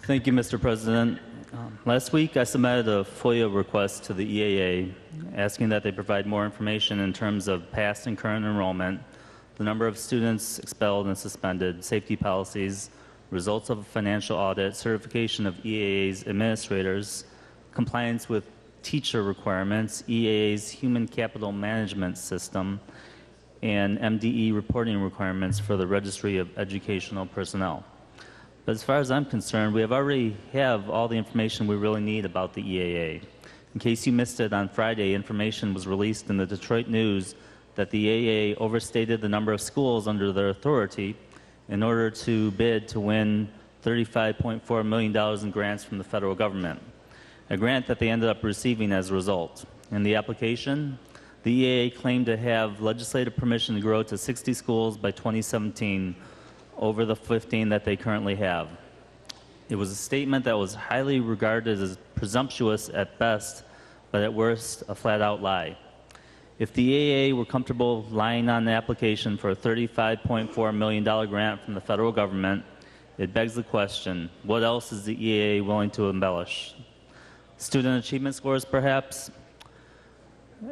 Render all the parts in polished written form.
Thank you, Mr. President. Last week, I submitted a FOIA request to the EAA asking that they provide more information in terms of past and current enrollment, the number of students expelled and suspended, safety policies, results of a financial audit, certification of EAA's administrators, compliance with teacher requirements, EAA's human capital management system, and MDE reporting requirements for the Registry of Educational Personnel. But as far as I'm concerned, we already have all the information we really need about the EAA. In case you missed it, on Friday, information was released in the Detroit News that the EAA overstated the number of schools under their authority in order to bid to win $35.4 million in grants from the federal government, a grant that they ended up receiving as a result. In the application, the EAA claimed to have legislative permission to grow to 60 schools by 2017 over the 15 that they currently have. It was a statement that was highly regarded as presumptuous at best, but at worst, a flat-out lie. If the EAA were comfortable lying on the application for a $35.4 million grant from the federal government, it begs the question, what else is the EAA willing to embellish? Student achievement scores, perhaps?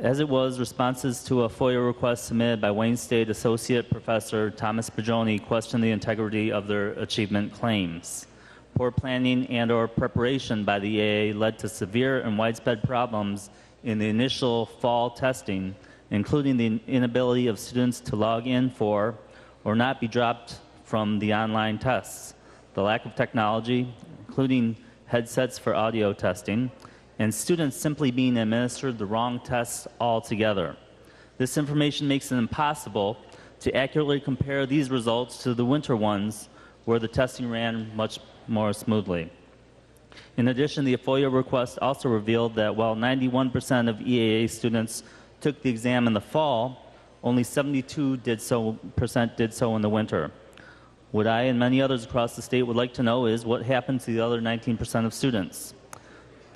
As it was, responses to a FOIA request submitted by Wayne State Associate Professor Thomas Pagoni questioned the integrity of their achievement claims. Poor planning and/or preparation by the EAA led to severe and widespread problems in the initial fall testing, including the inability of students to log in for or not be dropped from the online tests, the lack of technology, including headsets for audio testing, and students simply being administered the wrong tests altogether. This information makes it impossible to accurately compare these results to the winter ones where the testing ran much more smoothly. In addition, the FOIA request also revealed that while 91% of EAA students took the exam in the fall, only 72% did so in the winter. What I and many others across the state would like to know is what happened to the other 19% of students.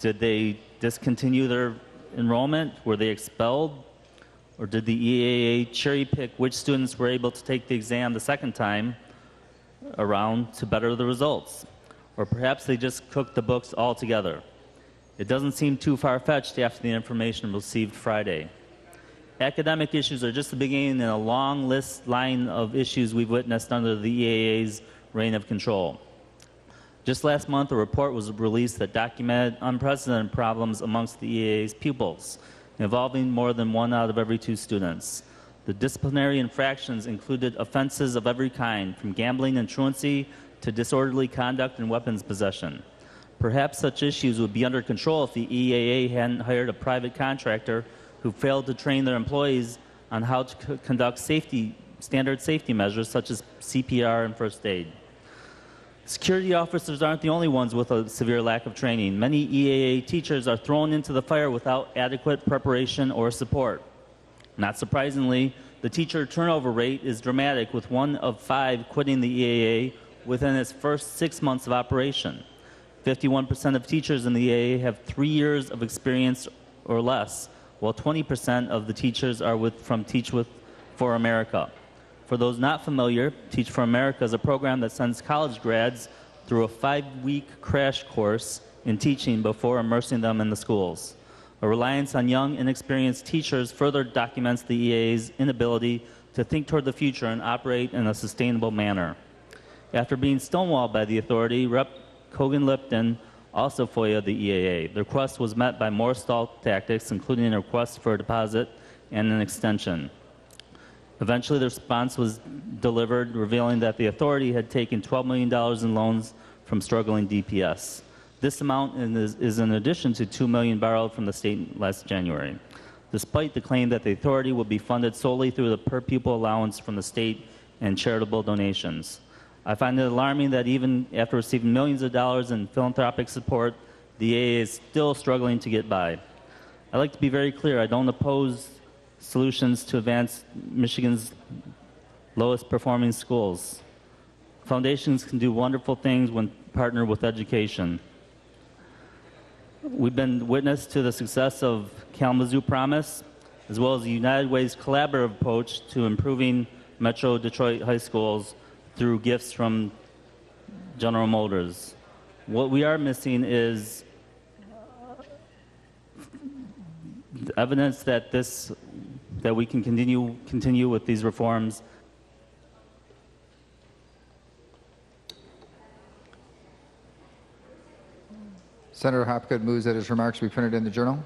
Did they discontinue their enrollment? Were they expelled? Or did the EAA cherry pick which students were able to take the exam the second time around to better the results? Or perhaps they just cooked the books altogether. It doesn't seem too far-fetched after the information received Friday. Academic issues are just the beginning in a long line of issues we've witnessed under the EAA's reign of control. Just last month, a report was released that documented unprecedented problems amongst the EAA's pupils, involving more than 1 out of every 2 students. The disciplinary infractions included offenses of every kind, from gambling and truancy to disorderly conduct and weapons possession. Perhaps such issues would be under control if the EAA hadn't hired a private contractor who failed to train their employees on how to conduct standard safety measures such as CPR and first aid. Security officers aren't the only ones with a severe lack of training. Many EAA teachers are thrown into the fire without adequate preparation or support. Not surprisingly, the teacher turnover rate is dramatic, with 1 of 5 quitting the EAA within its first 6 months of operation. 51% of teachers in the EAA have 3 years of experience or less, while 20% of the teachers are from Teach for America. For those not familiar, Teach for America is a program that sends college grads through a 5-week crash course in teaching before immersing them in the schools. A reliance on young, inexperienced teachers further documents the EAA's inability to think toward the future and operate in a sustainable manner. After being stonewalled by the authority, Rep. Kogan-Lipton also FOIA'd the EAA. The request was met by more stall tactics, including a request for a deposit and an extension. Eventually, the response was delivered, revealing that the authority had taken $12 million in loans from struggling DPS. This amount is in addition to $2 million borrowed from the state last January, despite the claim that the authority would be funded solely through the per-pupil allowance from the state and charitable donations. I find it alarming that even after receiving millions of dollars in philanthropic support, the EAA is still struggling to get by. I'd like to be very clear, I don't oppose solutions to advance Michigan's lowest performing schools. Foundations can do wonderful things when partnered with education. We've been witness to the success of Kalamazoo Promise, as well as the United Way's collaborative approach to improving Metro Detroit high schools through gifts from General Motors. What we are missing is the evidence that that we can continue with these reforms. Senator Hopgood moves that his remarks be printed in the Journal.